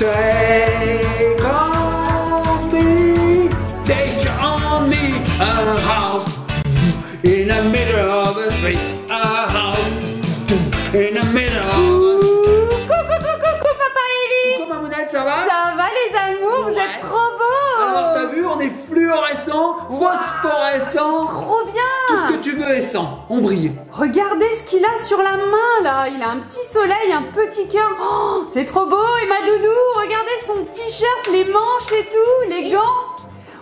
Take on me, take on me, a house in the middle of the street, a house in the middle of Coucou Papa Eli. Coucou Mamounette, ça va? Ça va les amours, vous êtes trop beaux. Alors t'as vu, on est fluorescent, phosphorescent. Trop bien. Tout ce que tu veux est sang, on brille. Regardez ce qu'il a sur la main là. Il a un petit soleil, un petit cœur. Oh, c'est trop beau. Et ma doudou, regardez son t-shirt, les manches et tout, les gants.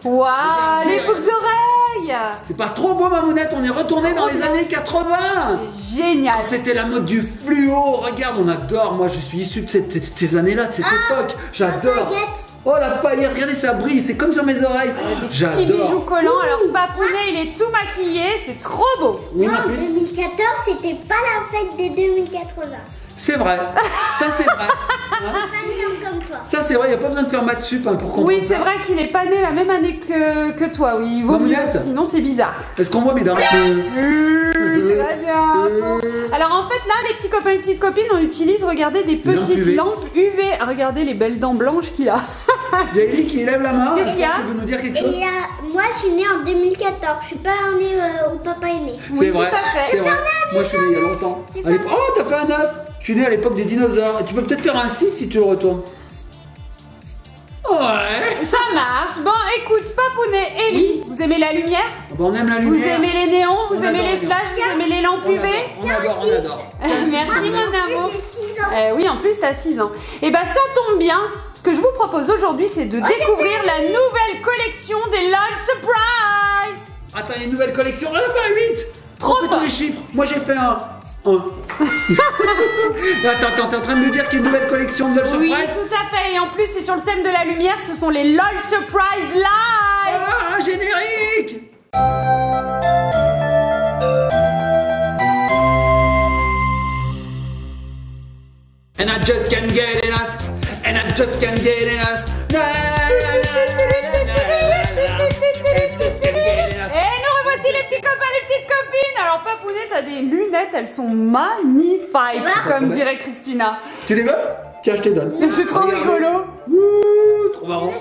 Waouh, les boucles d'oreilles. C'est pas trop beau Mamounette, on est retourné dans les années 80. C'est génial. C'était la mode du fluo, regarde, on adore. Moi je suis issu de ces années-là, de cette époque. J'adore. Oh la paillette, regardez ça brille, c'est comme sur mes oreilles. J'adore. Petits bijoux collants. Alors Papounet, il est tout maquillé, c'est trop beau. Oui, Non, ma en puce. 2014, c'était pas la fête des 2080. C'est vrai, ça c'est vrai. Pas né comme toi. Ça c'est vrai, il n'y a pas besoin de faire maths sup pour comprendre. Oui, c'est ça. vrai qu'il est pas né la même année que toi. Oui, il vaut mieux, Mamounette. sinon c'est bizarre. Est-ce qu'on voit mes dents? Très bien. Alors en fait là, les petits copains et petites copines, on utilise, regardez, des lampes petites UV. lampes UV. Regardez les belles dents blanches qu'il a. Il y a Ellie qui lève la main. Qu'est-ce qu'il y a? Est-ce que tu veux nous dire quelque chose? Et moi, je suis née en 2014. Je suis pas née où papa est né. C'est Oui, vrai, tout à fait. c'est vrai. Moi je suis né il y a longtemps. À l'époque- Oh, t'as fait un 9. Je suis né à l'époque des dinosaures. Et tu peux peut-être faire un 6 si tu le retournes. Ouais. Ça marche. Bon, écoute, Papounet, Ellie, vous aimez la lumière? Bon, on aime la Vous lumière. aimez les néons? Vous On aimez adore les les flashs? Vous aimez les lampes UV? On adore, on adore. Merci mon amour. J'ai 6 ans. Oui, en plus, t'as 6 ans. Et bah, ça tombe bien. Ce que je vous propose aujourd'hui, c'est de découvrir la nouvelle collection des LOL Surprise. Attends, il y a une nouvelle collection. Elle a fait un 8. Trop On fait fort. tous les chiffres. Moi j'ai fait un 1. Attends, t'es en train de me dire qu'il y a une nouvelle collection de LOL Oui, Surprise? tout à fait. Et en plus, c'est sur le thème de la lumière. Ce sont les LOL Surprise Lights. Ah, un générique. And I just can't get enough. And I just can't get enough. Na, na, na, na, na, na, na. And I just can't get enough. Et nous revoici les petits copains, les petites copines. Alors, Papounet, t'as des lunettes. Elles sont magnifiques, comme dirait Christina. Tu les veux? Tiens, je te donne. C'est trop Regarde. rigolo. Ouh, trop marrant.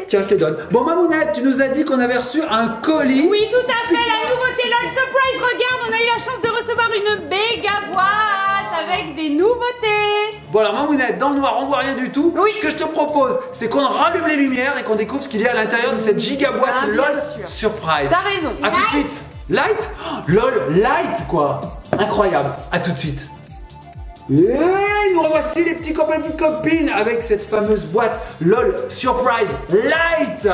Tiens, je te donne. Bon, Mamounette, tu nous as dit qu'on avait reçu un colis. Oui, tout à fait, la nouveauté LOL Surprise. Regarde, on a eu la chance de recevoir une méga boîte avec des nouveautés. Bon, alors Mamounette, dans le noir, on voit rien du tout. Oui. Ce que je te propose, c'est qu'on rallume les lumières et qu'on découvre ce qu'il y a à l'intérieur de cette giga boîte Ah, bien LOL sûr. Surprise. T'as raison. A tout de suite. Light? Oh, LOL Light, quoi. Incroyable. À tout de suite. Et nous revoici les petits copains et les petites copines avec cette fameuse boîte LOL Surprise Light.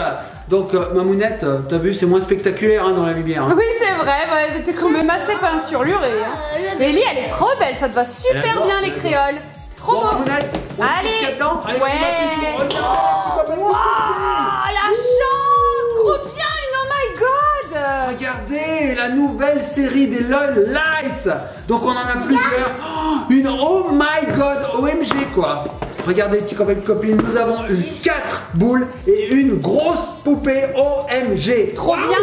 Donc Mamounette, t'as vu, c'est moins spectaculaire dans la lumière. Oui, c'est vrai, ouais, t'es quand même assez peinturlurée. Hein. Ellie, elle est trop belle, ça te va super adore, bien les elle créoles. Trop Bon, beau. Mamounette, on Allez. dit ce qu'il y a dedans. Allez, Ouais. Mamounette, regarde, les petits copains et les petites Waouh, la chance, trop bien, une oh my god. Regardez la nouvelle série des LOL Lights. Donc on en a plusieurs. Oh, une oh my god OMG quoi. Regardez petits copains et copines, nous avons eu 4 boules et une grosse poupée OMG. Trop bien.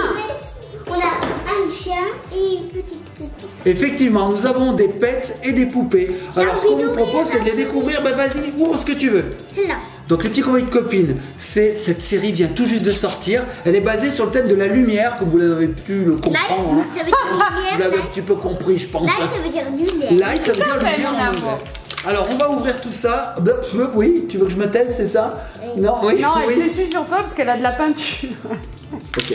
On a un chien et une petite poupée. Effectivement, nous avons des pets et des poupées. Alors ce qu'on vous propose c'est de les découvrir. Bah vas-y, ouvre ce que tu veux. C'est là. Donc les petits copains et copines, cette série vient tout juste de sortir. Elle est basée sur le thème de la lumière, comme vous l'avez pu le Light, comprendre. ça veut dire Vous lumière. l'avez un petit peu compris, je pense. Light, ça veut dire lumière. Light, ça veut dire à fait, lumière mon en amour. anglais. Alors, on va ouvrir tout ça. Oui, tu veux que je me taise, c'est ça? Non, oui, Non, elle oui. s'essuie sur toi parce qu'elle a de la peinture. Ok.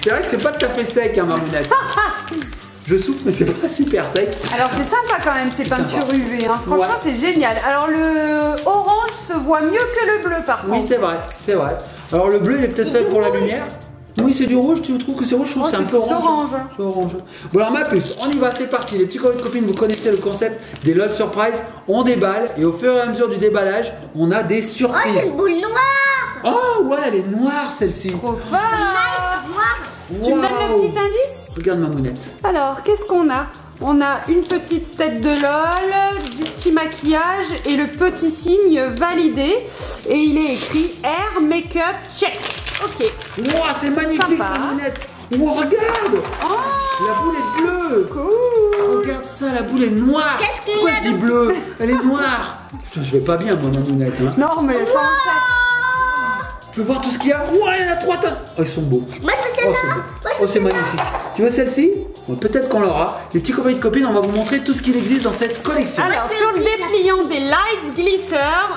C'est vrai que c'est pas tout à fait sec, hein, Mamounette. Je souffle, mais c'est pas super sec. Alors c'est sympa quand même ces C'est peintures sympa. UV, hein. Franchement Ouais. c'est génial. Alors le orange se voit mieux que le bleu par Oui, contre. c'est vrai, c'est vrai. Alors, le bleu, il est peut-être fait pour la lumière. Oui, c'est du rouge, tu trouves que c'est rouge? Je trouve Oh, que c'est un c'est peu plus orange. orange. C'est orange. Bon, alors ma puce, on y va, c'est parti. Les petits copains et copines, vous connaissez le concept des LOL Surprise. On déballe et au fur et à mesure du déballage, on a des Oh, c'est surprises. une boule noire. Oh, ouais, elle est noire celle-ci. Trop fort. Light, noire. Tu me donnes le Wow. petit indice? Regarde Mamounette. Alors, qu'est-ce qu'on a? On a une petite tête de LOL, du petit maquillage et le petit signe validé. Et il est écrit Air Makeup Check. Ok. Wow, c'est magnifique Sympa. Mamounette. Wow, regarde. Oh, La boule est bleue. cool. Regarde ça, la boule est noire. Qu'est-ce qu'il y Pourquoi a je dis bleue? Elle est noire. Putain, je vais pas bien, moi, Mamounette. Hein. Non, mais ça Tu veux voir tout ce qu'il y a? Ouais, il y en a 3 tonnes. Oh, ils sont beaux. Moi, je veux Oh, celle-là. oh, c'est magnifique. Tu veux celle-ci? Bon, peut-être qu'on l'aura. Les petits copains et copines, on va vous montrer tout ce qu'il existe dans cette collection. Alors, sur le dépliant des Lights Glitter,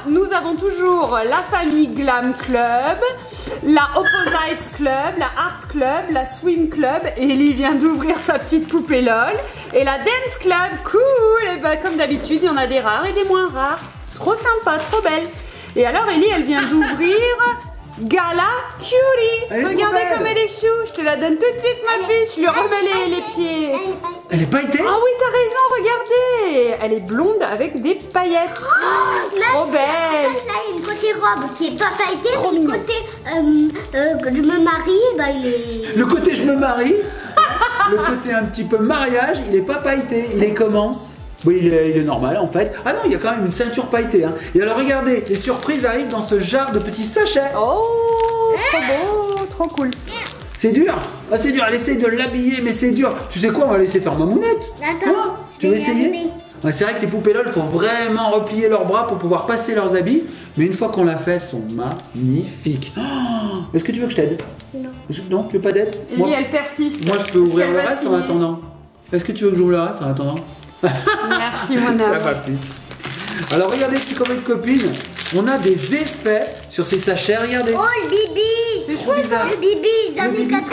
nous avons toujours la famille Glam Club, la Opposite Club, la Art Club, la Swim Club. Ellie vient d'ouvrir sa petite poupée LOL. Et la Dance Club, cool. Et bah, comme d'habitude, il y en a des rares et des moins rares. Trop sympa, trop belle. Et alors, Ellie, elle vient d'ouvrir Gala Cutie. Elle est trop Regardez belle. comme elle est chou. Je te la donne tout de suite, ma fille. Je lui remets les pieds. Elle est pailletée? Ah oui, t'as raison, regardez. Elle est blonde avec des paillettes. Trop belle. Là, il y a une côté robe qui est pas pailletée. Trop Le mignon. côté je me marie, bah, il est... Le côté je me marie, le côté un petit peu mariage, il est pas pailleté. Il est comment? Oui, il est normal en fait. Ah non, il y a quand même une ceinture pailletée. Hein. Et alors regardez, les surprises arrivent dans ce genre de petits sachets. Oh, trop beau, trop cool. C'est dur. Ah, c'est dur. Elle essaye de l'habiller, mais c'est dur. Tu sais quoi? On va laisser faire Mamounette. Attends, Hein? je Tu vais veux y essayer? arriver. Ouais, c'est vrai que les poupées LOL, il faut vraiment replier leurs bras pour pouvoir passer leurs habits. Mais une fois qu'on l'a fait, elles sont magnifiques. Oh, est-ce que tu veux que je t'aide? Non. Non, tu veux pas d'aide? Ellie, elle persiste. Moi, je peux Parce ouvrir qu'elle le va reste en signer. attendant. Est-ce que tu veux que j'ouvre le reste en attendant? Merci, mon Ça amour. va plus. Alors regardez, petits copains et copines, on a des effets sur ces sachets. Regardez. Oh, le bibi. C'est chouette, ça. Le bibi des Le années bibi. 80.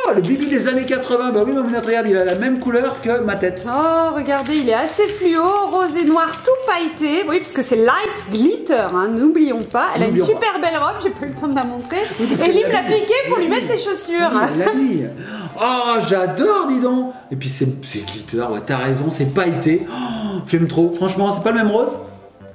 Oh, le bibi des années 80. Bah oui, Mamounette, regarde, il a la même couleur que ma tête. Oh, regardez, il est assez fluo, rose et noir, tout pailleté. Oui, parce que c'est Lights Glitter, hein, n'oublions pas. Elle a une N'oublions super belle robe, j'ai pas eu le temps de la montrer. Oui, parce Ellie qu'elle me l'a l'habille. piqué pour lui mettre les chaussures. Elle l'a dit. Oh, j'adore, dis donc. Et puis c'est glitter, ouais, t'as raison, c'est pailleté. Oh, j'aime trop. Franchement, c'est pas le même rose?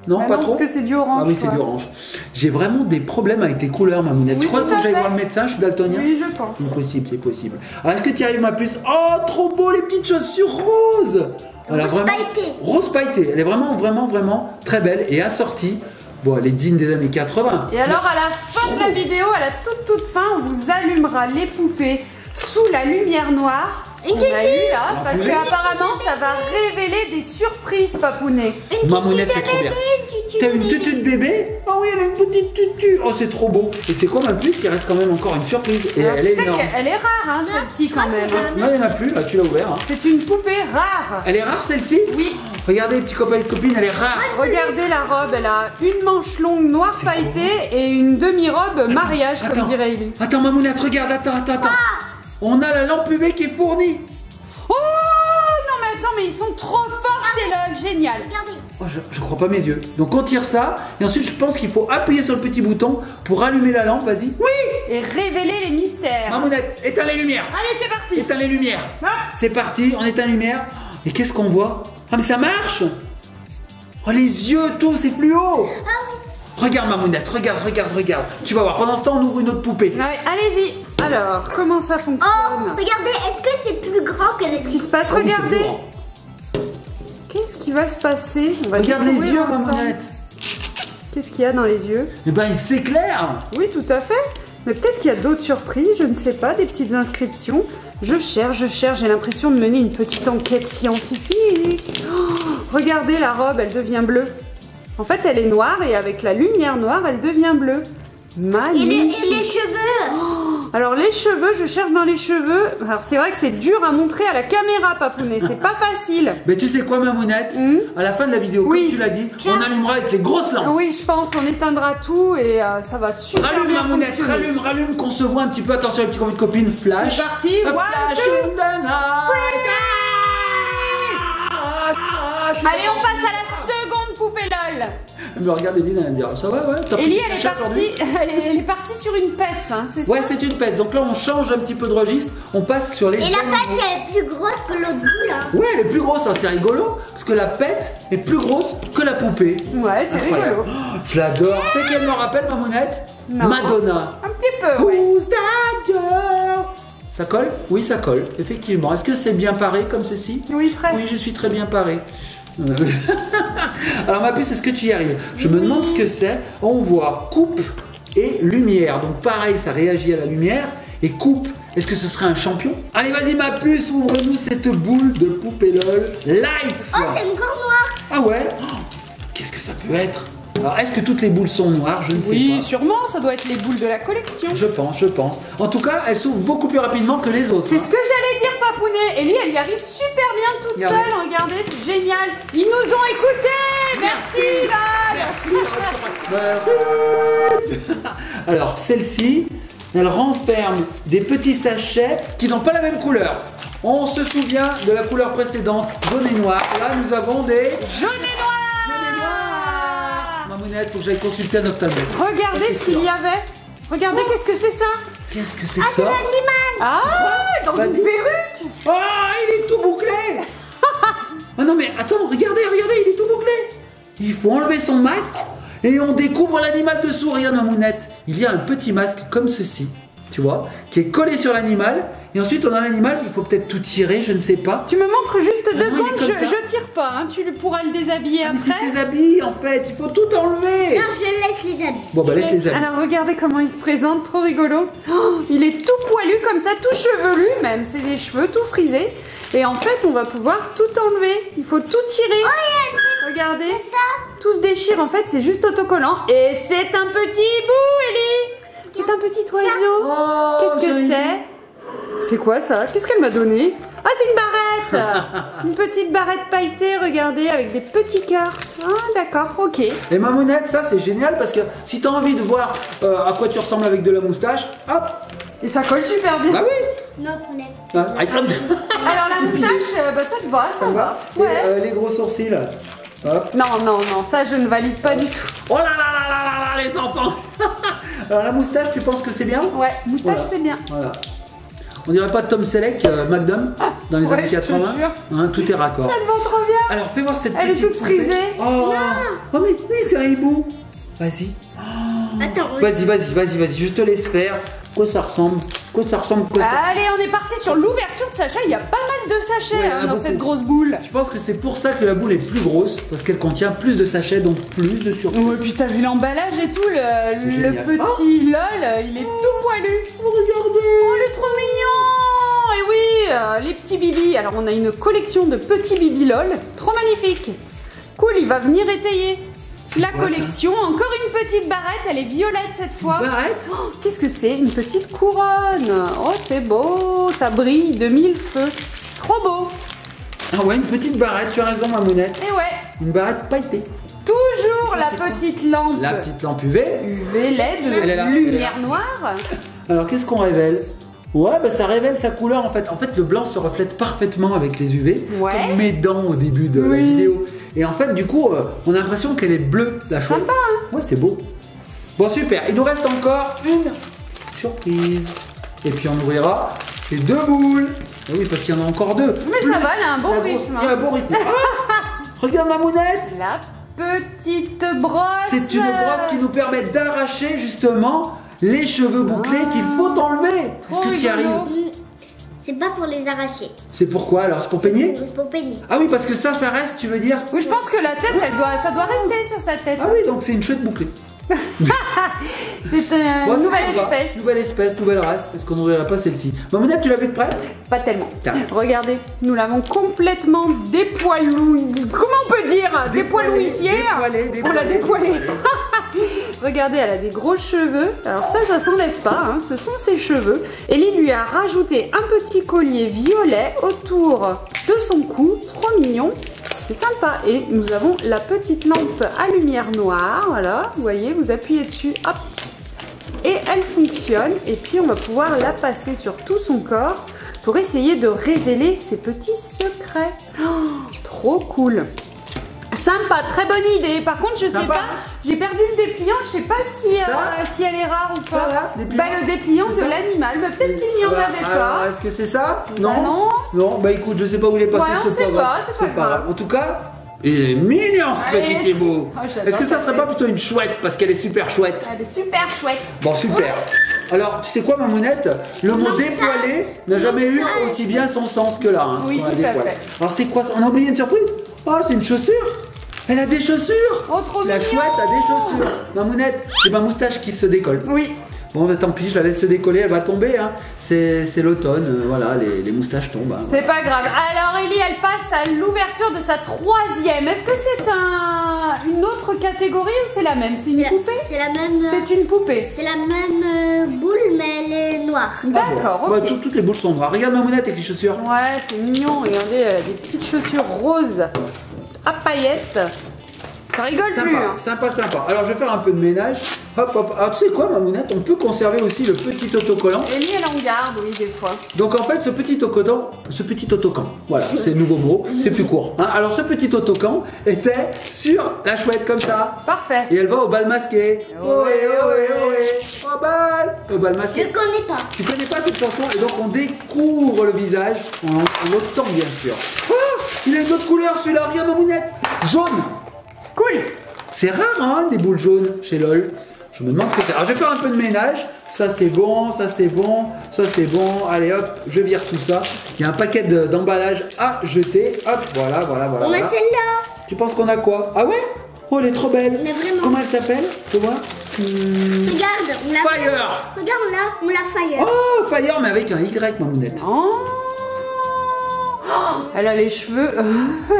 Non, Ah pas non, trop. parce que c'est du orange. Ah oui, c'est quoi. du orange. J'ai vraiment des problèmes avec les couleurs, Mamounette. Oui, Tu crois tout qu'il faut à que j'aille fait. voir le médecin? Je suis daltonien. Oui, je pense. C'est possible, c'est possible. Alors, est-ce que tu y arrives, ma puce? Oh, trop beau, les petites chaussures roses. Elle a Rose vraiment... pailletée. Rose pailletée. Elle est vraiment, vraiment, vraiment très belle et assortie. Bon, elle est digne des années 80. Et alors, à la fin de la vidéo, à la toute fin, on vous allumera les poupées sous la lumière noire qu'on a eu là, parce L'ampoule. qu'apparemment, ça va révéler des surprises, papounet. Mamounette, c'est trop bien. T'as une tutu de bébé? Oh oui, elle a une petite tutu. Oh, c'est trop beau. Et c'est quoi, ma puce? Il reste quand même encore une surprise. Et Alors, elle tu est sais énorme. qu'elle est rare, hein, celle-ci, quand même. hein. Non, il n'y en a plus, là, tu l'as ouvert. Hein. C'est une poupée rare. Elle est rare, celle-ci? Oui. Regardez, petits copains et copines, elle est rare. Regardez la robe, elle a une manche longue noire pailletée et une demi-robe mariage, Attends. comme dirait Ellie. Attends, Mamounette, regarde, attends. On a la lampe UV qui est fournie. Oh non mais attends, mais ils sont trop forts chez LOL, génial. Regardez. Oh, je crois pas mes yeux. Donc on tire ça, et ensuite je pense qu'il faut appuyer sur le petit bouton pour allumer la lampe, vas-y. Oui. Et révéler les mystères. Mamounette, éteins les lumières. Allez, c'est parti. Éteins les lumières. Hop. C'est parti, on éteint les lumières. Et qu'est-ce qu'on voit? Ah mais ça marche. Oh les yeux, tout, c'est fluo. Regarde Mamounette, regarde. Tu vas voir, pendant ce temps on ouvre une autre poupée. Ouais, allez-y. Alors, comment ça fonctionne? Oh, regardez, est-ce que c'est plus grand que Qu'est-ce qui se passe? Oh, oui, c'est Regardez. plus grand. Qu'est-ce qui va se passer? On va Regarde les découvrir yeux ensemble. Mamounette. Qu'est-ce qu'il y a dans les yeux? Eh ben il s'éclaire. Oui, tout à fait. Mais peut-être qu'il y a d'autres surprises, je ne sais pas, des petites inscriptions. Je cherche, j'ai l'impression de mener une petite enquête scientifique. Oh, regardez la robe, elle devient bleue. En fait, elle est noire et avec la lumière noire, elle devient bleue. Magnifique. Et les cheveux. Alors les cheveux, je cherche dans les cheveux. Alors c'est vrai que c'est dur à montrer à la caméra, papounet, c'est pas facile. Mais tu sais quoi Mamounette? À la fin de la vidéo, Oui. comme tu l'as dit, on allumera avec les grosses lampes. Oui, je pense, on éteindra tout et ça va super Rallume bien Mamounette, fonctionner. rallume, qu'on se voit un petit peu. Attention les petits copains et copines, flash. C'est parti, Hop, one, flash two, in the night. Allez, on passe à la seconde poupée LOL. Mais regarde Eline, elle va me dire, ça va ouais t'as Ellie, pris elle est cher aujourd'hui partie, elle est partie sur une pète, hein, c'est ça? Ouais, c'est une pète. Donc là, on change un petit peu de registre. On passe sur les Et la animaux. pâte elle est plus grosse que l'autre bout là. Ouais, elle est plus grosse, hein, c'est rigolo. Parce que la pète est plus grosse que la poupée. Ouais, c'est Incroyable. rigolo. Oh, je l'adore. C'est qu'elle me rappelle, Mamounette? Non. Madonna. Un petit peu, ouais. Who's that girl? Ça colle? Oui, ça colle, effectivement. Est-ce que c'est bien paré comme ceci? Oui, Fred. Oui, je suis très bien paré. Alors ma puce, est-ce que tu y arrives? Je me demande ce que c'est. On voit coupe et lumière. Donc pareil, ça réagit à la lumière. Et coupe, est-ce que ce serait un champion? Allez, vas-y ma puce, ouvre-nous cette boule de poupée LOL Lights. Oh, c'est une grande noire. Ah ouais? Oh, Qu'est-ce que ça peut être? Alors, est-ce que toutes les boules sont noires? Je ne sais Oui, pas. sûrement, ça doit être les boules de la collection. Je pense. En tout cas, elles s'ouvrent beaucoup plus rapidement que les autres. C'est ce que j'allais dire, Papounet. Ellie, elle y arrive super bien toute Regardez. seule. Regardez, c'est génial. Ils nous ont écoutés. Merci, là. Merci. Alors, celle-ci, elle renferme des petits sachets qui n'ont pas la même couleur. On se souvient de la couleur précédente, jaune et noir. Là, nous avons des Jaune et noir. Mamounette, faut que j'aille consulter un ophtalmologue. Regardez ce qu'il y avait. Regardez, qu'est-ce que c'est ça? Qu'est-ce que c'est que ça? Ah, dans une Vas-y. perruque. Oh, il est tout bouclé. Ah non mais attends, regardez, il est tout bouclé. Il faut enlever son masque et on découvre l'animal dessous. Regarde Mamounette, il y a un petit masque comme ceci, tu vois, qui est collé sur l'animal. Et ensuite on a l'animal, il faut peut-être tout tirer, je ne sais pas. Tu me montres juste Ah deux non, il est secondes, comme ça. je tire pas, hein. Tu pourras le déshabiller Mais après. c'est ses habits en fait, il faut tout enlever. Non, je laisse les habits. Bon bah laisse les habits. Alors regardez comment il se présente, trop rigolo. Oh, il est tout poilu comme ça, tout chevelu même, c'est des cheveux tout frisés. Et en fait, on va pouvoir tout enlever. Il faut tout tirer. Regardez, tout se déchire. En fait, c'est juste autocollant. Et c'est un petit bout, Ellie. C'est un petit oiseau. Oh, Qu'est-ce que joli. c'est? C'est quoi ça? Qu'est-ce qu'elle m'a donné? Ah, c'est une barrette. Une petite barrette pailletée, regardez, avec des petits cœurs. Ah, d'accord, ok. Et Mamounette, ça c'est génial parce que si tu as envie de voir à quoi tu ressembles avec de la moustache, hop. Et ça colle super bien. Bah oui. Non, Poulette. Ah, Alors la moustache, bah, ça te va, ça va. Et, Ouais. les gros sourcils. Hop. Non, ça je ne valide pas du tout. Oh là là là là là là, les enfants. Alors la moustache, tu penses que c'est bien? Ouais, moustache Voilà. c'est bien. Voilà. On dirait pas Tom Selleck, McDum, dans les Ouais, années je te 80. jure. Hein, tout est raccord. Ça te va trop bien. Alors fais voir cette Elle est petite toute poupée. frisée. Oh, oh mais oui, c'est un hibou. Vas-y. Attends, Vas-y, je te laisse faire. Quoi ça ressemble? Quoi ça Allez, on est parti sur l'ouverture de sachet. Il y a pas mal de sachets Ouais, il y en a dans beaucoup. cette grosse boule. Je pense que c'est pour ça que la boule est plus grosse, parce qu'elle contient plus de sachets, donc plus de surprises. Ouais, puis t'as vu l'emballage et tout, le génial. petit LOL, il est tout poilu. Regardez. Oh, il est trop mignon. Et oui, les petits bibis. Alors, on a une collection de petits bibis LOL, trop magnifique. Cool, il va venir étayer la quoi, collection. Encore une petite barrette, elle est violette cette fois. Barrette. Oh, qu'est-ce que c'est? Une petite couronne. Oh, c'est beau, ça brille de mille feux. Trop beau. Ah ouais, une petite barrette, tu as raison Mamounette. Et ouais, Une barrette pailletée. toujours Ça, la c'est quoi? petite lampe La petite lampe UV. UV LED, Elle est là, lumière elle est là. noire. Alors qu'est-ce qu'on révèle? Ouais, bah ça révèle sa couleur en fait. En fait, le blanc se reflète parfaitement avec les UV, Ouais. comme mes dents au début de la Oui. vidéo. Et en fait, du coup, on a l'impression qu'elle est bleue, la chouette. Sympa, hein? Ouais, c'est beau. Bon, super. Il nous reste encore une surprise. Et puis on ouvrira les deux boules. Eh oui, parce qu'il y en a encore deux. Mais ça va, elle a un bon La grosse- rythme. Il y a un bon rythme. Ah, regarde Mamounette. La petite brosse. C'est une brosse qui nous permet d'arracher justement les cheveux bouclés qu'il faut enlever. Est-ce que tu y rigolo. arrives? c'est pas pour les arracher. C'est pourquoi alors? C'est pour peigner? C'est pour peigner. Ah oui, parce que ça reste, tu veux dire? Oui, je pense que la tête, ça doit rester sur sa tête. Ah oui, donc c'est une chouette bouclée. C'est une Bon, c'est nouvelle sympa. espèce. Nouvelle espèce, nouvelle race. Est-ce qu'on n'ouvrirait pas celle-ci? Mamounette, tu l'as vu de près? Pas tellement. Tiens. Regardez, nous l'avons complètement dépoilou. Comment on peut dire? Dépoilouifiée. Dépoilée, On l'a dépoilée. dépoilée. Regardez, elle a des gros cheveux. Alors ça s'enlève pas, hein. Ce sont ses cheveux. Ellie lui a rajouté un petit collier violet autour de son cou. Trop mignon. C'est sympa. Et nous avons la petite lampe à lumière noire. Voilà, vous voyez, vous appuyez dessus. Hop. Et elle fonctionne. Et puis on va pouvoir la passer sur tout son corps pour essayer de révéler ses petits secrets. Oh, trop cool. Sympa, très bonne idée. Par contre, je sais Sympa. pas, j'ai perdu le dépliant. Je sais pas si, si elle est rare ou pas. Ça, là, dépliant. Bah, le dépliant C'est de ça l'animal. Mais peut-être qu'il n'y en Voilà. avait Alors, pas. est-ce que c'est ça? Bah non. Non, bah écoute, je sais pas où il est passé Ouais, on ce sait pauvre. pas, c'est pas grave. En tout cas, il est mignon ce Allez. petit Thibaut. Oh, j'adore Est-ce que ça sa serait pas tête. plutôt une chouette parce qu'elle est super chouette? Elle est super chouette. Bon, super. Alors, tu sais quoi, Mamounette? Le mot ça. dépoilé n'a jamais eu aussi bien son sens que là. Hein, Oui, quand on la tout à dépoile. fait. Alors, c'est quoi ça? On a oublié une surprise? Oh, c'est une chaussure. Elle a des chaussures. Oh, trop La mignon. chouette a des chaussures. Mamounette, c'est ma moustache qui se décolle. Oui. Bon, bah, tant pis, je la laisse se décoller, elle va tomber. Hein. C'est l'automne, voilà, les moustaches tombent. Hein, c'est pas grave. Alors Ellie, elle passe à l'ouverture de sa 3e. Est-ce que c'est une autre catégorie ou c'est la même? C'est une poupée? C'est la même. C'est une poupée. C'est la même boule, mais elle est noire. D'accord, bon. ok. Bah, toutes les boules sont noires. Regarde Mamounette avec les chaussures. Ouais, c'est mignon. Regardez, elle a des petites chaussures roses à paillettes. Ça rigole Sympa, plus. Hein. sympa. Alors je vais faire un peu de ménage. Hop, hop. Alors tu sais quoi, Mamounette, on peut conserver aussi le petit autocollant. Ellie, elle en garde, oui, des fois. Donc en fait, ce petit autocollant, voilà, c'est le nouveau mot, c'est plus court. Hein. Alors ce petit autocollant était sur la chouette comme ça. Parfait. Et elle va au bal masqué. Ohé, ohé, ohé. Au bal Je masqué. connais pas. Tu connais pas cette chanson? Et donc on découvre le visage en l'autant bien sûr. Oh, il a une autre couleur celui-là, regarde Mamounette. Jaune. Cool. C'est rare hein, des boules jaunes chez LOL. Je me demande ce que c'est. Alors je vais faire un peu de ménage. Ça c'est bon, ça c'est bon, ça c'est bon. Allez hop, je vire tout ça. Il y a un paquet d'emballage à jeter. Hop, voilà. On a voilà. celle-là. Tu penses qu'on a quoi? Ah ouais? Oh elle est trop belle. Mais vraiment. Comment elle s'appelle? Tu vois? Regarde, on l'a. Fire. Regarde, on l'a Fire. Oh Fire mais avec un Y Mamounette. Oh. Elle a les cheveux,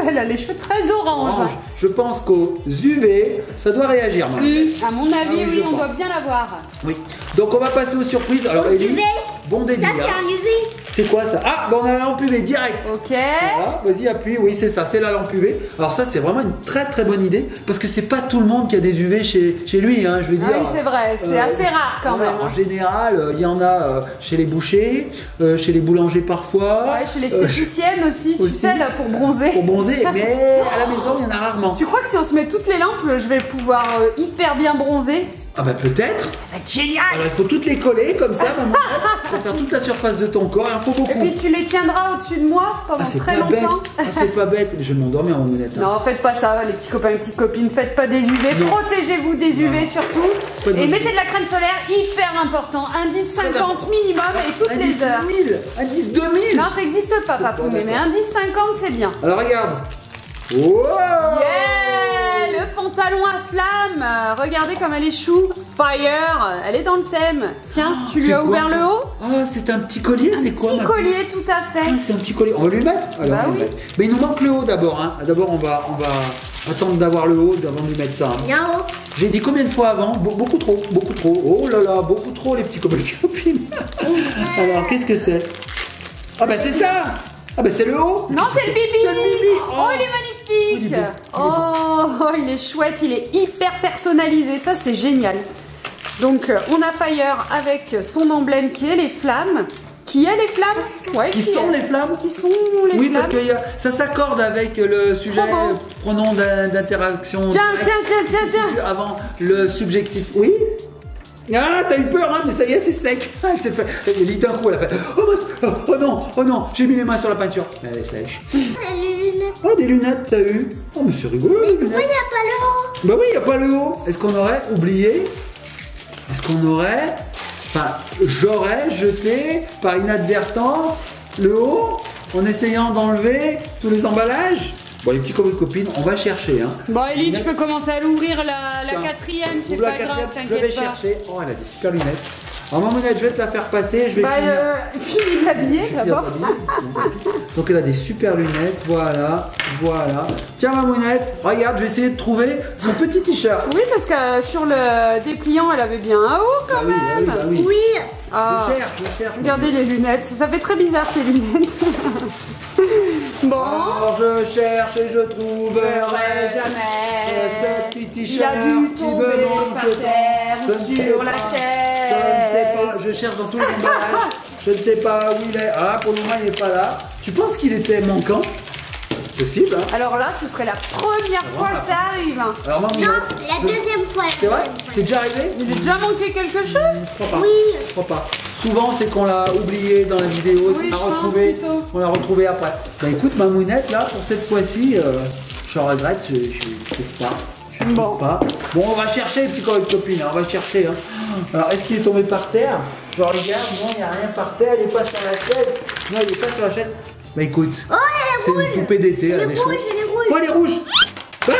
elle a les cheveux très orange. Orange. Je pense qu'aux UV, ça doit réagir Mamounette. À mon avis, oui, oui, je on pense. doit bien l'avoir. Oui. Donc on va passer aux surprises. Alors Au Ellie, UV. bon Ça, délire. c'est un UV. C'est quoi ça? Ah, bon, on a la lampe UV direct. Ok. Voilà, vas-y appuie, oui c'est ça, c'est la lampe UV. Alors ça c'est vraiment une très bonne idée parce que c'est pas tout le monde qui a des UV chez lui, hein, je veux dire. Ah oui, c'est vrai, c'est assez rare quand voilà, même. En général, il y en a chez les bouchers, chez les boulangers parfois. Ouais, chez les esthéticiennes aussi, tu aussi. sais, là, pour bronzer. Pour bronzer, mais à la maison il y en a rarement. Tu crois que si on se met toutes les lampes, je vais pouvoir hyper bien bronzer? Ah bah peut-être. Ça va être génial. Alors il faut toutes les coller comme ça, maman. Pour faire toute la surface de ton corps, il en faut Et beaucoup. puis tu les tiendras au-dessus de moi pendant Ah c'est très pas bête, longtemps. ah, c'est pas bête, je vais m'endormir en monette. Hein. Non, faites pas ça, les petits copains, les petites copines, faites pas des UV, Non. protégez-vous des UV Non. surtout. Pas de Et UV. mettez de la crème solaire, hyper important. Indice 50 minimum et toutes Indice les heures. 1000, indice 2000. Non, ça n'existe pas, Papounet, mais indice 50, c'est bien. Alors regarde. Wow. Yeah, le pantalon à flamme. Regardez comme elle est chou. Fire, elle est dans le thème. Tiens, tu lui C'est as quoi, ouvert ça? le haut. Ah, c'est un petit collier, c'est quoi Petit ma- collier, tout à Ah, fait. c'est un petit collier. On va lui le mettre. Alors, Bah on va le oui. mettre. Mais il nous manque le haut d'abord. Hein. D'abord, on va attendre d'avoir le haut avant de lui mettre ça. Hein. Viens haut. J'ai dit combien de fois avant? Beaucoup trop, beaucoup trop. Oh là là, beaucoup trop les petits copains, les copines. Alors, qu'est-ce que c'est? Ah bah c'est ça. Ah bah c'est le haut. Non, c'est le bibi. C'est le bibi. Oh, il est magnifique. Il est beau, il est Oh, il est chouette, il est hyper personnalisé. Ça, c'est génial. Donc, on a Fire avec son emblème qui est les flammes. Qui est les flammes? Ouais, Qui sont les flammes? Qui sont les Oui, flammes? parce que ça s'accorde avec le sujet Trop beau. pronom d'interaction. Tiens, directe. tiens. Avant le subjectif. Oui. Ah, t'as eu peur, hein, mais ça y est, c'est sec. Ah, elle s'est fait. Elle lit d'un coup, elle a fait. Oh non, j'ai mis les mains sur la peinture. Elle est sèche. C'est les lunettes. Oh, des lunettes, t'as eu. Oh, mais c'est rigolo, les Pourquoi il lunettes. n'y a pas le haut? Bah oui, y a pas le haut. Est-ce qu'on aurait oublié? Est-ce qu'on aurait. Enfin, j'aurais jeté par inadvertance le haut en essayant d'enlever tous les emballages? Bon, les petits copains et copines, on va chercher. Hein. Bon, Ellie, tu peux commencer à l'ouvrir la Tiens, quatrième, c'est ouvre la pas grave, quatrième, je vais t'inquiète pas. chercher. Oh, elle a des super lunettes. Alors, Mamounette, je vais te la faire passer. Je vais Bah, finir. finis de l'habiller Je vais d'abord. finir d'habiller. Donc, elle a des super lunettes. Voilà. Tiens, Mamounette, regarde, je vais essayer de trouver son petit t-shirt. Oui, parce que sur le dépliant, elle avait bien un haut quand même. Bah oui. Oui. Ah, Je cherche. regardez les lunettes, ça fait très bizarre ces lunettes. Bon, Alors, je cherche et je trouverai jamais. ce petit Il t-shirt a dû qui me tomber manque par tant. terre Je ou ne sais sur la pas. Je ne sais pas. chaise. Je cherche dans tous les emballages. Je ne sais pas où il est. Ah, pour le moment, il n'est pas là. Tu penses qu'il était manquant? Possible, hein? Alors là, ce serait la première fois que ça arrive. Alors, maman, Non, la deuxième fois. c'est vrai? C'est déjà arrivé? Il est déjà manqué quelque chose? Je crois pas. Oui. Je crois pas. Souvent, c'est qu'on l'a oublié dans la vidéo, Oui, on l'a je pense retrouvé, plutôt. on l'a retrouvé après. Bah écoute, Mamounette, là, pour cette fois-ci, je regrette, je trouve pas. Je trouve Bon. pas. Bon, on va chercher, petit copain de copine, on va chercher. Hein. Alors, est-ce qu'il est tombé par terre? Je regarde, non, il n'y a rien par terre, il n'est pas sur la chaise. Non, il n'est pas sur la chaise. Bah écoute, Oh, elle est c'est rouge. une poupée d'été, elle Elle est est rouge, chaude. elle est rouge. Oh, elle est rouge. Ah,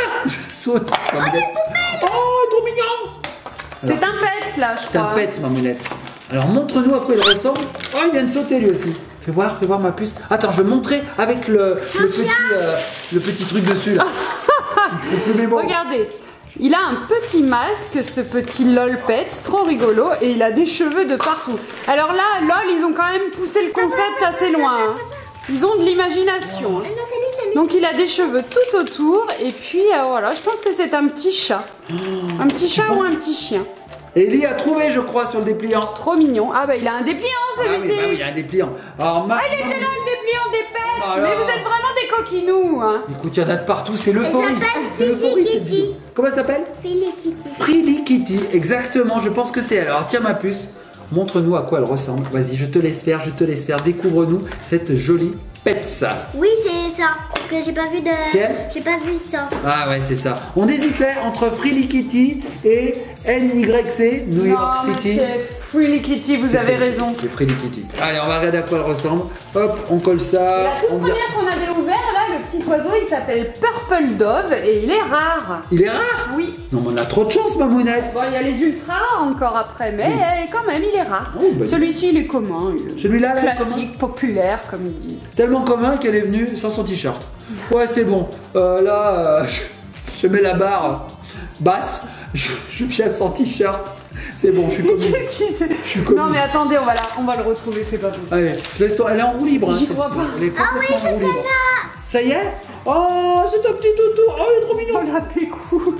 saute. Mamounette. Oh, trop mignon. C'est un pet, là, je C'est un crois. pet, Mamounette. Alors montre-nous à quoi il ressemble. Oh, il vient de sauter lui aussi. Fais voir ma puce. Attends, je vais montrer avec le petit truc dessus là. Il faut plus mes mots. Regardez, il a un petit masque, ce petit LOL pet, trop rigolo, et il a des cheveux de partout. Alors là, LOL, ils ont quand même poussé le concept assez loin. Hein. Ils ont de l'imagination. Hein. Ah non, c'est lui. Donc il a des cheveux tout autour, et puis voilà, je pense que c'est un petit chat. Un petit chat ou un petit chien. Ellie a trouvé, je crois, sur le dépliant. Trop mignon. Ah bah il a un dépliant celui-ci. Oui, il y a un dépliant. Alors, Il était là le dépliant des pets. Ah Mais là. vous êtes vraiment des coquinous. Hein. Écoute, il y en a de partout, c'est l'euphorie. s'appelle C'est l'euphorie Fifi cette Kitty. vidéo. Comment elle s'appelle? Philly Kitty. Frilly Kitty, exactement, je pense que c'est elle. Alors tiens ma puce, montre-nous à quoi elle ressemble. Vas-y, je te laisse faire, découvre-nous cette jolie Pets. Oui, c'est ça. Parce que j'ai pas vu de. C'est elle? J'ai pas vu ça. Ah ouais, c'est ça. On hésitait entre Frilly Kitty et NYC, New York Non, mais City. c'est Frilly Kitty, vous avez raison. C'est Frilly Kitty. Allez, on va regarder à quoi elle ressemble. Hop, on colle ça. La toute on vire. première qu'on avait ouvert, là, le petit oiseau, il s'appelle Purple Dove et il est rare. Il est rare? Oui. Non, mais on a trop de chance, Mamounette. Bon, il y a les ultra rares encore après, mais quand même, il est rare. Oh, bah, Celui-ci, il est commun. il est Celui-là, là, classique, populaire, comme ils disent. Tellement commun qu'elle est venue sans son t-shirt. Ouais, c'est bon. Je mets la barre basse. Je viens sans t-shirt. C'est bon, je suis commis. Qu'est-ce qui c'est Je suis commis. Non, mais attendez, on va le retrouver, c'est pas possible. Allez, laisse-toi. Elle est en roue libre. J'y celle-ci. crois pas. Elle est Ah oui, complètement en roue c'est libre. Ça y est? Oh, c'est un petit toutou. Oh, il est trop mignon. Oh, la pécou.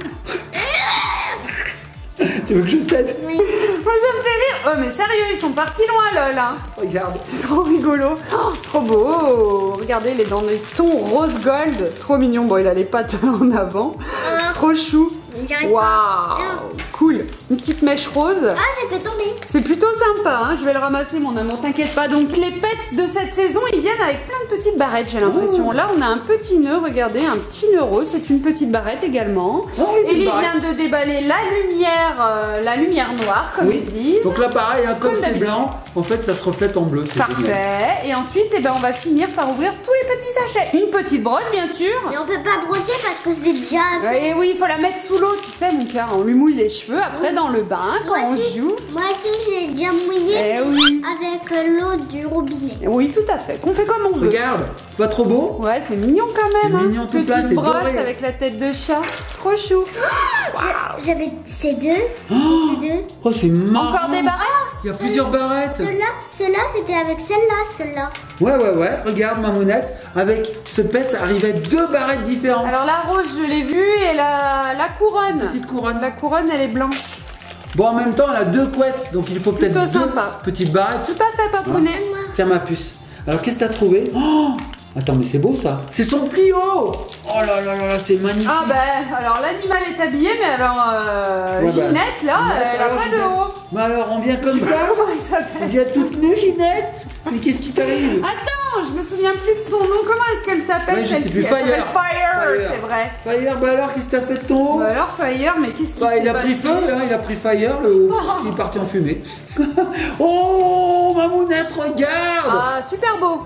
Tu veux que je t'aide? Oui. Moi, ça me fait rire. Oh, mais sérieux, ils sont partis loin, lol. Hein. Regarde. C'est trop rigolo. Oh, trop beau. Regardez, il est dans des tons rose gold. Trop mignon. Bon, il a les pattes en avant. Trop chou. J'arrive pas. Waouh. Cool. Une petite mèche rose. Ah, j'ai fait tomber. C'est plutôt sympa, hein. Je vais le ramasser mon amour, t'inquiète pas. Donc les pets de cette saison, ils viennent avec plein de petites barrettes, j'ai l'impression. Là, on a un petit nœud, regardez, un petit nœud rose, c'est une petite barrette également. Oh, oui, c'est Et une il barrette. vient de déballer la lumière noire, comme Oui. ils disent. Donc là, pareil, hein, comme Comme c'est d'habitude. blanc, en fait, ça se reflète en bleu. C'est génial. Parfait. Et ensuite, eh ben, on va finir par ouvrir tous les petits sachets. Une petite brosse, bien sûr. Mais on peut pas brosser parce que c'est déjà. Et oui, il faut la mettre sous l'eau, tu sais, mon cœur. On lui mouille les cheveux, après dans le bain, quand on joue. Moi aussi, j'ai déjà mouillé Eh oui. avec l'eau du robinet. Oui, tout à fait. Qu'on fait comme on veut. Regarde, pas trop beau? Ouais, c'est mignon quand même. C'est hein. mignon tout Petite plat, c'est brosse doré. avec la tête de chat. Trop chou. J'avais ces deux. Ces deux. Oh, c'est marrant. Encore des barrettes. Il y a plusieurs barrettes. Ceux-là, c'était avec celle-là. Ouais. Regarde, Mamounette. Avec ce pet, ça arrivait 2 barrettes différentes. Alors la rose, je l'ai vue et la couronne. Petite couronne. La couronne, elle est blanche. Bon, en même temps, elle a 2 couettes. Donc, il faut peut-être Plutôt 2 sympa. petites barrettes. Tout à fait, papounet. Tiens, ma puce. Alors, qu'est-ce que t'as trouvé? Oh, attends, mais c'est beau ça. C'est son plio. Oh là là là là, c'est magnifique. Ah ben, alors l'animal est habillé, mais alors Ouais, bah, Ginette, là, elle a alors, pas de Ginette. haut. Mais alors, on vient comme ça. Comment il On s'appelle? vient toute nue, Ginette. Mais qu'est-ce qui t'arrive? Attends, je me souviens plus de son nom. Comment est-ce qu'elle s'appelle? Ouais, je sais celle-ci? plus. Elle s'appelle Fire. Fire, c'est vrai. Fire, bah alors, qu'est-ce que t'as fait de ton haut? Bah alors Fire, mais qu'est-ce qui Bah, s'est il a pris passé? feu, hein, il a pris fire, le haut, il est parti en fumée. Oh, Mamounette, regarde! Ah, super beau.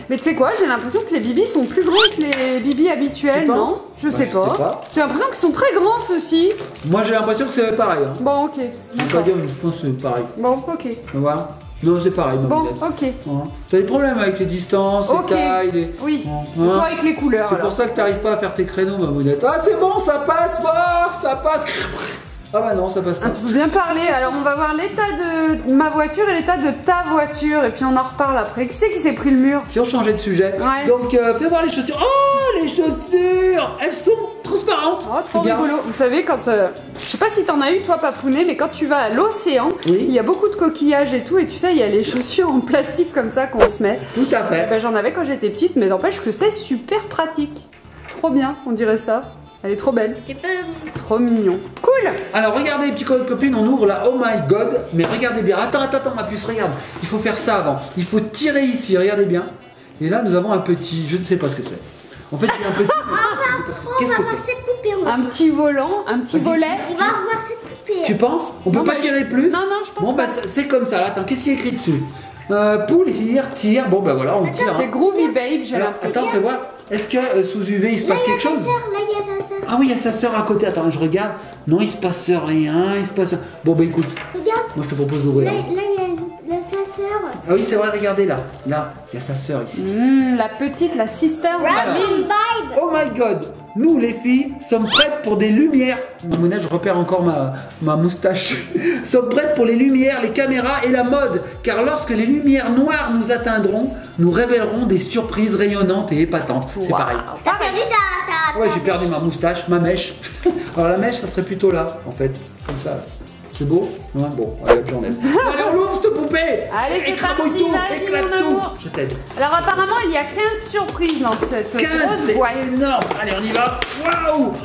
Mais tu sais quoi, j'ai l'impression que les bibis sont plus grands que les bibis habituels, Tu penses? non? Je sais Je sais pas. pas. J'ai l'impression qu'ils sont très grands ceux-ci. Moi, j'ai l'impression que c'est pareil. Hein. Bon, ok. Je vais pas D'accord. dire, mais je pense que c'est pareil. Bon, ok. Tu vois? Non, c'est pareil, Bon, Mamounette. ok. Hein. T'as des problèmes avec les distances, Ok. les tailles, les... Oui. Hein. Plutôt avec les couleurs. C'est alors. pour ça que t'arrives pas à faire tes créneaux, Mamounette. Ah, c'est bon, ça passe fort, ça passe. Ah bah non, ça passe pas. Ah, tu peux bien parler. Alors, on va voir l'état de ma voiture et l'état de ta voiture. Et puis, on en reparle après. Qui c'est qui s'est pris le mur? Si on changeait de sujet. Ouais. Donc, fais voir les chaussures. Oh, les chaussures! Elles sont transparentes. Oh, trop Regarde. rigolo. Vous savez, quand. Je sais pas si t'en as eu, toi, papounet, mais quand tu vas à l'océan, Oui. il y a beaucoup de coquillages et tout. Et tu sais, il y a les chaussures en plastique comme ça qu'on se met. Tout à fait. Ben, j'en avais quand j'étais petite, mais n'empêche que c'est super pratique. Trop bien, on dirait ça. Elle est trop belle. J'ai peur. Trop mignon. Cool. Alors regardez les petits copines, on ouvre la Oh My God, mais regardez bien, attends ma puce, regarde, il faut faire ça avant, il faut tirer ici, regardez bien, et là nous avons un petit, je ne sais pas ce que c'est, en fait il y a un petit, je sais pas ce que- On qu'est-ce va que voir c'est? cette poupée. Un petit volant, un petit Vas-y, volet. On va voir cette poupée. Tu penses? On peut Non, pas mais tirer plus? Non, non, je pense Bon pas. bah c'est comme ça, là, attends, qu'est-ce qui est écrit dessus? Pull here, tire, bon bah voilà, on tire. C'est Hein. Groovy Babe, j'ai Alors l'impression. attends, fais voir, est-ce que sous UV il se Là, passe il y a quelque sa chose? sœur. Là, il y a sa sœur. Ah oui, il y a sa sœur à côté, attends, je regarde, non il se passe rien, il se passe... Bon bah écoute, Regarde, Moi, je te propose d'ouvrir. Là, il y a sa sœur. Ah oui, c'est vrai, regardez là. Là, il y a sa sœur ici. La petite, la sister, la Random Lily. vibe. Oh my god, nous les filles sommes prêtes pour des lumières. Mamounette, je repère encore ma moustache. Sommes prêtes pour les lumières, les caméras et la mode. Car lorsque les lumières noires nous atteindront, nous révélerons des surprises rayonnantes et épatantes. C'est Wow. pareil. T'as perdu ta. Ouais, j'ai perdu ma moustache, ma mèche. Alors la mèche, ça serait plutôt là, en fait. Comme ça. C'est beau? Ouais, bon, allez, hop, j'en ai. Allez, on l'ouvre cette poupée. Allez, c'est Écrabouille parti, tout, vas-y, éclate mon tout. amour. Je t'aide. Alors apparemment, il y a 15 surprises dans cette 15, grosse c'est boîte. énorme. Allez, on y va. Waouh. Oh,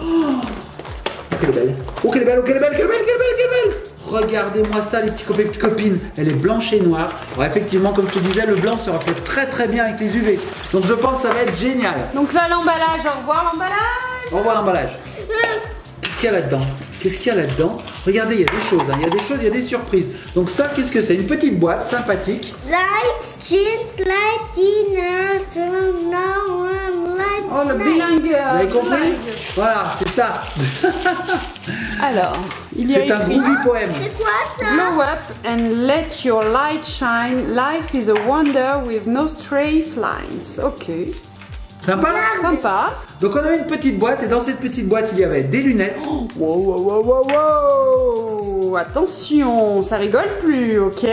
qu'elle est belle. Oh, qu'elle est belle, oh, qu'elle est belle, quelle belle, quelle belle, quelle belle. Regardez-moi ça, les petits copains et petites copines. Elle est blanche et noire. Alors, effectivement, comme je te disais, le blanc se reflète très très bien avec les UV. Donc je pense que ça va être génial. Donc là, l'emballage, au revoir l'emballage. On voit l'emballage. Qu'est-ce qu'il y a là-dedans? Qu'est-ce qu'il y a là-dedans? Regardez, il y a des choses, hein. Il y a des choses, il y a des surprises. Donc ça, qu'est-ce que c'est? Une petite boîte sympathique. Light, cheat, light, dinner, light. Oh, le bilingue. Vous avez compris? Voilà, c'est ça. Alors, il y a C'est un écrit groovy poème. C'est quoi ça? Glow up and let your light shine. Life is a wonder with no stray lines. Ok, Sympa? sympa. Donc on avait une petite boîte et dans cette petite boîte il y avait des lunettes. Wow, wow, wow, wow, wow. Attention, ça rigole plus, ok?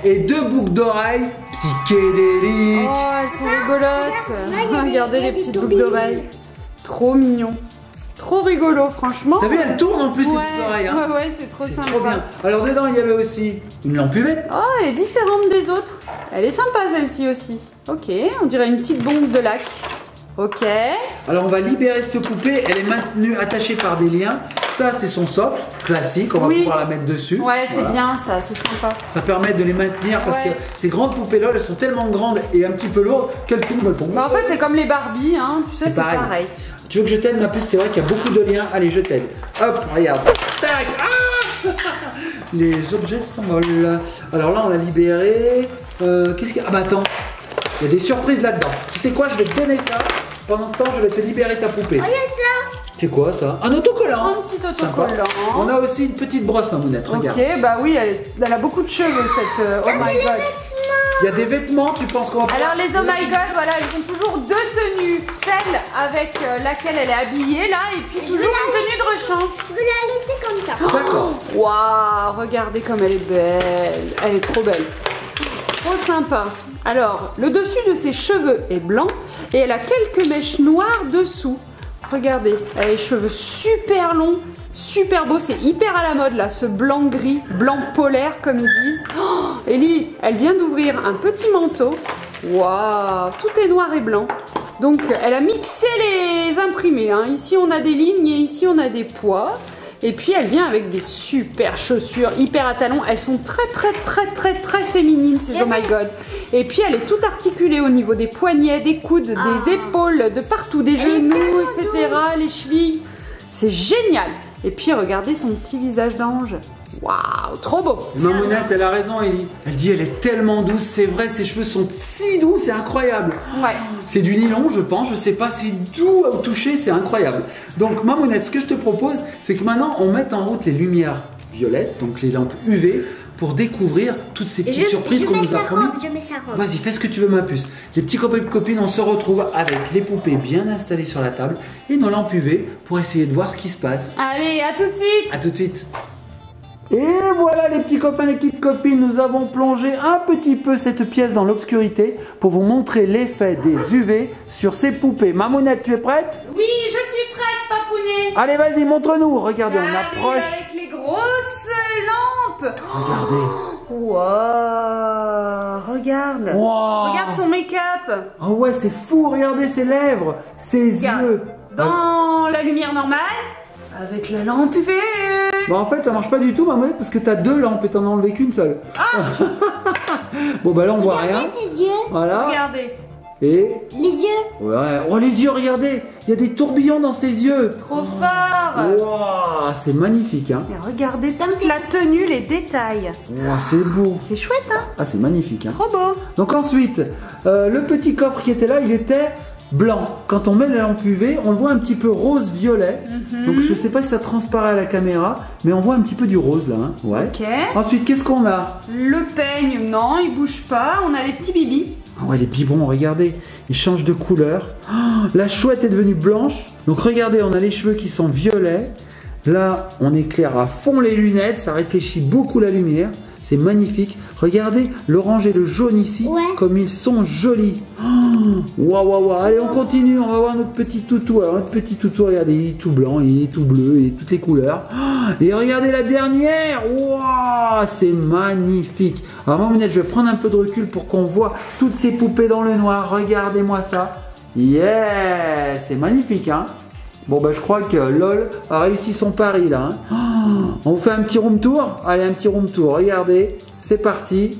Et 2 boucles d'oreilles psychédéliques. Oh, elles sont rigolotes. Regarde, là, il y a des- Regardez il y a les des petites tourbillons. boucles d'oreilles. Trop mignon. Trop rigolo, franchement. T'as vu, elles tournent en plus les Ouais, petites oreilles. Hein. ouais, c'est trop C'est sympa. trop bien. Alors dedans il y avait aussi une lampe UV. Oh, elle est différente des autres. Elle est sympa celle-ci aussi. Ok, on dirait une petite bombe de lac. Ok. Alors on va libérer cette poupée. Elle est maintenue attachée par des liens. Ça c'est son socle classique. On va Oui. pouvoir la mettre dessus. Ouais, c'est Voilà. bien ça, c'est sympa. Ça permet de les maintenir parce Ouais. que ces grandes poupées là elles sont tellement grandes et un petit peu lourdes qu'elles tombent, elles font. Bah, en fait, c'est comme les Barbies, hein. Tu sais, c'est pareil. Tu veux que je t'aide ma puce? C'est vrai qu'il y a beaucoup de liens. Allez, je t'aide. Hop, regarde. Tac. Ah les objets s'envolent. Alors là, on l'a libéré. Qu'est-ce qu'il y a? Ah bah attends. Il y a des surprises là-dedans. Tu sais quoi? Je vais te donner ça. Pendant ce temps, je vais te libérer ta poupée. Oh, il y a ça. C'est quoi ça? Un autocollant. Un petit Sympa. autocollant. On a aussi une petite brosse, Mamounette. Regarde. Ok, bah oui, elle a beaucoup de cheveux cette. Oh my god. Il y a des vêtements. Tu penses qu'on va Alors les Oh my god, voilà, elles ont toujours deux tenues. Celle avec laquelle elle est habillée là, et puis toujours une tenue de rechange. Je vais la laisser comme ça. D'accord. Waouh, regardez comme elle est belle. Elle est trop belle. Trop sympa. Alors, le dessus de ses cheveux est blanc et elle a quelques mèches noires dessous. Regardez, elle a les cheveux super longs, super beaux. C'est hyper à la mode là, ce blanc gris, blanc polaire comme ils disent. Oh, Ellie, elle vient d'ouvrir un petit manteau. Waouh, tout est noir et blanc. Donc, elle a mixé les imprimés. Hein. Ici, on a des lignes et ici, on a des poids. Et puis elle vient avec des super chaussures hyper à talons. Elles sont très féminines ces Oh my god. Et puis elle est toute articulée au niveau des poignets, des coudes, des épaules, de partout, des genoux, etc. Les chevilles. C'est génial. Et puis regardez son petit visage d'ange. Waouh, trop beau. Mamounette, elle a raison, Ellie. Elle dit elle est tellement douce, c'est vrai, ses cheveux sont si doux, c'est incroyable. Ouais. C'est du nylon, je pense, je sais pas, c'est doux au toucher, c'est incroyable. Donc Mamounette, ce que je te propose, c'est que maintenant on mette en route les lumières violettes, donc les lampes UV, pour découvrir toutes ces petites surprises qu'on nous a promis. Je mets sa robe. Vas-y, fais ce que tu veux, ma puce. Les petits copains et copines, on se retrouve avec les poupées bien installées sur la table et nos lampes UV pour essayer de voir ce qui se passe. Allez, à tout de suite. A tout de suite. Et voilà les petits copains, les petites copines, nous avons plongé un petit peu cette pièce dans l'obscurité pour vous montrer l'effet des UV sur ces poupées. Mamounette, tu es prête? Oui, je suis prête, papounet. Allez, vas-y, montre-nous. Regardez, on Allez, approche. avec les grosses lampes. Regardez. Wow, regarde. Wow. Regarde son make-up. Oh ouais, c'est fou, regardez ses lèvres, ses Regarde. yeux. Dans la lumière normale, avec la lampe UV. Bon, en fait, ça marche pas du tout, Mamounette, parce que t'as deux lampes et t'en as enlevé qu'une seule. Bon, bah là, on voit rien. Regardez ses yeux. Voilà. Regardez, Et... Les yeux. Ouais. Oh, les yeux, regardez. Il y a des tourbillons dans ses yeux. trop fort. Wow, c'est magnifique, hein. Et regardez toute la tenue, les détails. Wow, c'est beau. C'est chouette, hein? Ah, c'est magnifique, hein. Trop beau. Donc ensuite, le petit coffre qui était là, il était blanc. Quand on met la lampe UV, on le voit un petit peu rose-violet. Donc je sais pas si ça transparaît à la caméra, mais on voit un petit peu du rose là. Hein. Ouais. Ok. Ensuite, qu'est-ce qu'on a? Le peigne, non, il bouge pas. On a les petits bibis. Ah ouais, les biberons, regardez, ils changent de couleur. Oh, la chouette est devenue blanche. Donc regardez, on a les cheveux qui sont violets. Là, on éclaire à fond les lunettes, ça réfléchit beaucoup la lumière. C'est magnifique. Regardez l'orange et le jaune ici, Ouais. comme ils sont jolis. Waouh, waouh, waouh. Allez, on continue. On va voir notre petit toutou. Alors, notre petit toutou, regardez, il est tout blanc, il est tout bleu, il est toutes les couleurs. Et regardez la dernière. Waouh, c'est magnifique. Alors, Mamounette, je vais prendre un peu de recul pour qu'on voit toutes ces poupées dans le noir. Regardez-moi ça. Yeah, c'est magnifique, hein. Bon bah je crois que LOL a réussi son pari là. Hein. On fait un petit room tour. Allez, un petit room tour. Regardez, c'est parti.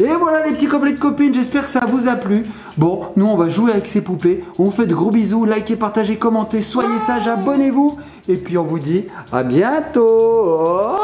Et voilà les petits copains de copines, j'espère que ça vous a plu. Bon, nous on va jouer avec ces poupées. On vous fait de gros bisous, likez, partagez, commentez, soyez sages, abonnez-vous. Et puis on vous dit à bientôt.